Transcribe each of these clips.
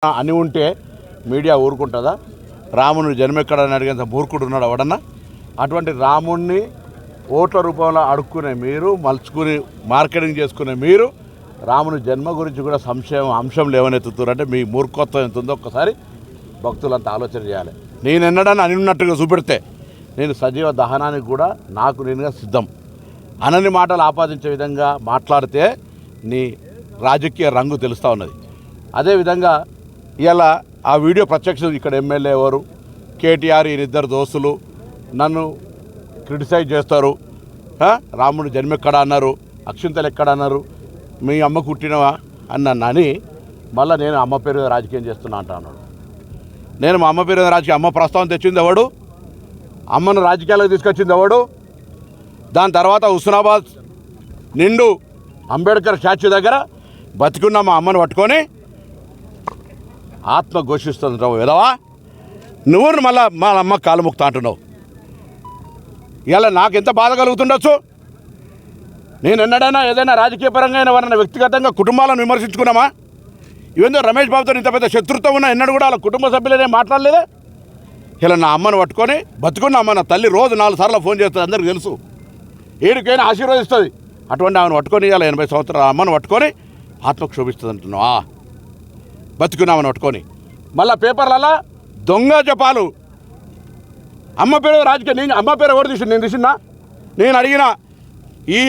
అని ఉంటే మీడియా ఊరుకుంటుందా? రాముని జన్మెక్కడని అడిగేంత మూర్ఖుడు ఉన్నాడు ఎవడన్నా? అటువంటి రాముణ్ణి ఓట్ల రూపంలో అడుక్కునే మీరు, మలుచుకుని మార్కెటింగ్ చేసుకునే మీరు రాముని జన్మ గురించి కూడా అంశం లేవనెత్తుతారంటే మీ మూర్ఖత్వం ఎంత ఉందో ఒక్కసారి భక్తులంతా ఆలోచన చేయాలి. నేను ఎన్నడని అని ఉన్నట్టుగా చూపెడితే నేను సజీవ దహనానికి కూడా నాకు నేనుగా సిద్ధం. అనని మాటలు ఆపాదించే విధంగా మాట్లాడితే నీ రాజకీయ రంగు తెలుస్తూ ఉన్నది. అదేవిధంగా ఇలా ఆ వీడియో ప్రత్యక్ష ఇక్కడ ఎమ్మెల్యే ఎవరు, కేటీఆర్ ఈయనిద్దరు దోస్తులు నన్ను క్రిటిసైజ్ చేస్తారు. రాముడు జన్మెక్కడ అన్నారు, అక్షింతలు ఎక్కడ అన్నారు, మీ అమ్మ కుట్టినవా అని మళ్ళీ నేను అమ్మ పేరు మీద రాజకీయం చేస్తున్నా అంటున్నాడు. నేను మా అమ్మ పేరు మీద రాజకీయం, అమ్మ ప్రస్తావన తెచ్చింది ఎవడు? అమ్మను రాజకీయాలకు తీసుకొచ్చింది ఎవడు? దాని తర్వాత హుస్నాబాద్ నిండు అంబేద్కర్ స్టాచ్యూ దగ్గర బతికున్న మా అమ్మను పట్టుకొని ఆత్మ ఘోషిస్తుంటావు విధవా. నువ్వు మళ్ళీ మా అమ్మ కాలు ముక్తా అంటున్నావు. ఇలా నాకు ఎంత బాధ కలుగుతుండొచ్చు. నేను ఎన్నడైనా ఏదైనా రాజకీయ పరంగా ఎవరైనా వ్యక్తిగతంగా కుటుంబాలను విమర్శించుకున్నామా? ఇవేందో రమేష్ బాబుతో ఇంత పెద్ద శత్రుత్వం ఉన్నా ఎన్నడూ కూడా వాళ్ళ కుటుంబ సభ్యులనే మాట్లాడలేదే. ఇలా నా అమ్మను పట్టుకొని బతుకున్న అమ్మ, నా తల్లి రోజు 4 సార్లు ఫోన్ చేస్తుంది, అందరికీ తెలుసు. ఏడికైనా ఆశీర్వదిస్తుంది. అటువంటి ఆమెను పట్టుకొని ఇలా 80 సంవత్సరాల అమ్మను పట్టుకొని ఆత్మకు శోభిస్తుంది అంటున్నావా? బతుకున్నామని పట్టుకొని మళ్ళీ పేపర్లలో దొంగ జపాలు. అమ్మ పేరు రాజకీయ, నేను అమ్మ పేరు ఎవరు తీసింది? నేను తీసిందా? నేను అడిగిన ఈ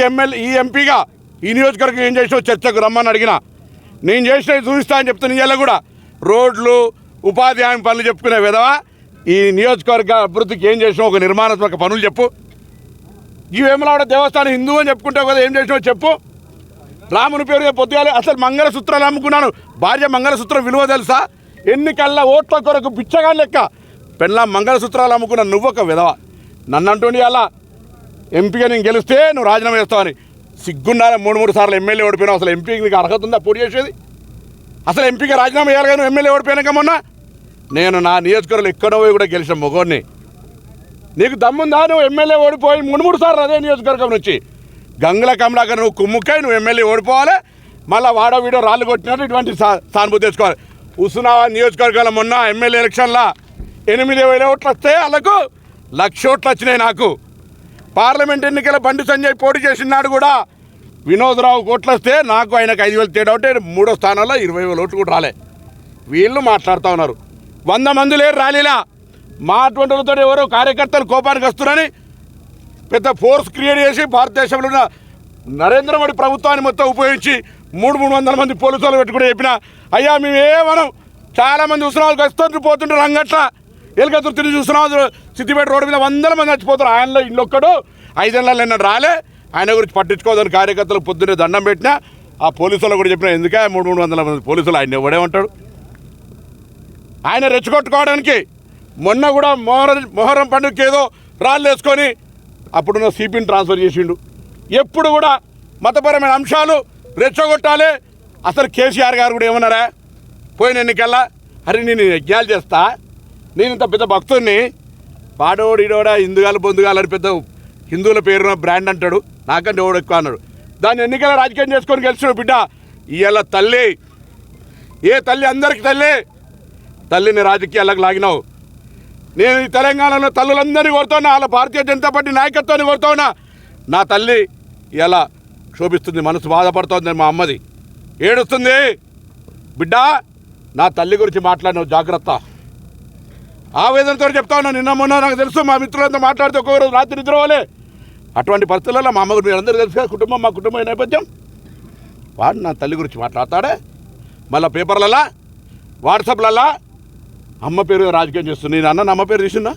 ఎంపీగా ఈ నియోజకవర్గం ఏం చేసినావు చర్చకు రమ్మని అడిగిన. నేను చేసినవి చూపిస్తా అని చెప్తున్నా. ఇవాళ కూడా రోడ్లు, ఉపాధి హామీ పనులు చెప్పుకునే విధవా ఈ నియోజకవర్గ అభివృద్ధికి ఏం చేసినావు? ఒక నిర్మాణాత్మక పనులు చెప్పు. ఈ వేములవాడ దేవస్థానం హిందూ అని చెప్పుకుంటావు కదా, ఏం చేసినావు చెప్పు. రాముని పేరు పొద్దుగాలి అసలు మంగళసూత్రాలు అమ్ముకున్నాను. భార్య మంగళసూత్రం విలువ తెలుసా? ఎన్నికల్లా ఓట్ల కొరకు పిచ్చగా లెక్క పెళ్ళ మంగళసూత్రాలు అమ్ముకున్నాను. నువ్వొక విధవ. నన్ను అంటుండి అలా ఎంపీగా నేను గెలిస్తే నువ్వు రాజీనామా చేస్తావని. సిగ్గుండాలి. 3 సార్లు ఎమ్మెల్యే ఓడిపోయినావు. అసలు ఎంపీకి నీకు అర్హత ఉందా పోటీ చేసేది? అసలు ఎంపీగా రాజీనామా చేయాలి కానీ ఎమ్మెల్యే ఓడిపోయినాక మొన్న నేను నా నియోజకవర్గంలో ఎక్కడో కూడా గెలిచిన మొగోడిని. నీకు దమ్ముందా? నువ్వు ఎమ్మెల్యే ఓడిపోయి 3 సార్లు అదే నియోజకవర్గం నుంచి గంగుల కమలాకర్ నువ్వు కుమ్ముక్కై నువ్వు ఎమ్మెల్యే ఓడిపోవాలి. మళ్ళీ వాడో వీడో రాళ్ళు కొట్టినట్టు ఇటువంటి సానుభూతి తెచ్చుకోవాలి. హుస్నాబాద్ నియోజకవర్గాల మొన్న ఎమ్మెల్యే ఎలక్షన్లో 8,000 ఓట్లు వస్తే వాళ్ళకు 1,00,000 ఓట్లు వచ్చినాయి. నాకు పార్లమెంట్ ఎన్నికల బండి సంజయ్ పోటీ చేసినాడు కూడా వినోద్రావు ఓట్లు వస్తే నాకు ఆయనకు 5,000 తేడా ఉంటే 3వ స్థానంలో 20,000 ఓట్లు కూడా రాలే. వీళ్ళు మాట్లాడుతూ ఉన్నారు. 100 మంది లేరు ర్యాలీలా. మా అటువంటితో ఎవరో కార్యకర్తలు కోపానికి వస్తున్నారని పెద్ద ఫోర్స్ క్రియేట్ చేసి భారతదేశంలో ఉన్న నరేంద్ర మోడీ ప్రభుత్వాన్ని మొత్తం ఉపయోగించి 300 మంది పోలీసులు పెట్టుకుని చెప్పిన అయ్యా మేమేమనం చాలామంది హుస్నాబాద్కి వస్తుంటారు పోతుంటారు. రంగట్ల ఎలుకతురు తిరిగి హుస్నాబాద్ సిద్దిపేట రోడ్డు మీద 100 మంది చచ్చిపోతారు. ఆయనలో ఇల్లొక్కడు 5 ఏళ్ళలో ఎన్నడూ రాలే. ఆయన గురించి పట్టించుకోదని కార్యకర్తలకు పొద్దున్నే దండం పెట్టినా. ఆ పోలీసులు కూడా చెప్పిన ఎందుకే 300 మంది పోలీసులు ఆయన ఎవడే ఉంటాడు? ఆయన రెచ్చగొట్టుకోవడానికి మొన్న కూడా మొహరం పండుగకి ఏదో రాళ్ళు వేసుకొని అప్పుడున్న సిపిని ట్రాన్స్ఫర్ చేసిండు. ఎప్పుడు కూడా మతపరమైన అంశాలు రెచ్చగొట్టాలి. అసలు కేసీఆర్ గారు కూడా ఏమన్నారా పోయిన ఎన్నికల్లా? అరే నేను యజ్ఞాలు చేస్తా, నేను ఇంత పెద్ద భక్తుడిని, పాడోడు ఇడోడా హిందుగాలు బొందుగాలని పెద్ద హిందువుల పేరున బ్రాండ్ అంటాడు, నాకంటే ఎవడు ఎక్కువ అన్నాడు. దాన్ని ఎన్నికల రాజకీయం చేసుకొని గెలిచాడు బిడ్డ. ఇవాళ తల్లి, ఏ తల్లి అందరికి తల్లిని రాజకీయాలకు లాగినావు. నేను ఈ తెలంగాణలో తల్లులందరినీ కోరుతున్నా, వాళ్ళ భారతీయ జనతా పార్టీ నాయకత్వాన్ని కోరుతున్నా. నా తల్లి ఇలా శోభిస్తుంది, మనసు బాధపడుతుంది. మా అమ్మది ఏడుస్తుంది. బిడ్డ నా తల్లి గురించి మాట్లాడినావు, జాగ్రత్త. ఆవేదనతో చెప్తా ఉన్నా. నిన్న మొన్న నాకు తెలుసు మా మిత్రులంతా మాట్లాడితే ఒక్కొక్కరోజు రాత్రి నిద్రపోలే. అటువంటి పరిస్థితుల్లో మా అమ్మ గురించి అందరూ తెలుసు కదా, కుటుంబం మా కుటుంబం నేపథ్యం. వాడు నా తల్లి గురించి మాట్లాడతాడే. మళ్ళీ పేపర్లలా వాట్సాప్లలా అమ్మ పేరు రాజకీయం చేస్తుంది. నేను అన్న అమ్మ పేరు తీసినా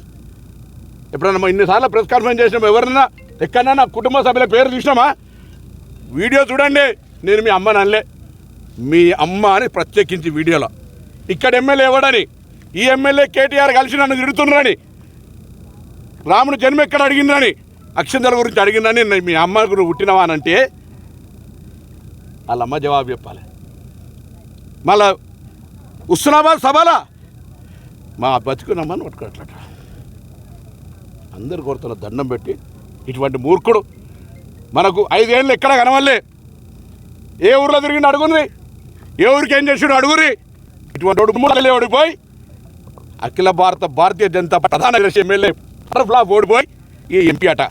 ఎప్పుడన్నా ఇన్నిసార్లు ప్రెస్ కాన్ఫరెన్స్ చేసినామా? ఎవరన్నా ఎక్కడన్నా నా కుటుంబ సభ్యుల పేరు చూసినామా? వీడియో చూడండి. నేను మీ అమ్మని అనలే, మీ అమ్మ అని ప్రత్యేకించి వీడియోలో. ఇక్కడ ఎమ్మెల్యే ఎవడని, ఈ ఎమ్మెల్యే కేటీఆర్ కలిసి నన్ను తిడుతున్నారని, రాముడు జన్మ ఎక్కడ అడిగిందని, అక్షంతల గురించి అడిగిందని మీ అమ్మకు నువ్వు పుట్టినవా అని అంటే వాళ్ళమ్మ జవాబు చెప్పాలి. మళ్ళా హుస్నాబాద్ సభలా మా బతుకునమ్మని పట్టుకోవట్లట. అందరు కోరుతున్న దండం పెట్టి ఇటువంటి మూర్ఖుడు మనకు 5 ఏళ్ళు ఎక్కడ కనవల్లే. ఏ ఊర్లో తిరిగిండు అడుగుని, ఏ ఊరికి ఏం చేసాడు అడుగురి. ఇటువంటి మూడలే ఓడిపోయి అఖిల భారతీయ జనతా పార్టీ ప్రధాన ఎమ్మెల్యే ఫ్లాప్ ఓడిపోయి ఈ ఎంపీ అట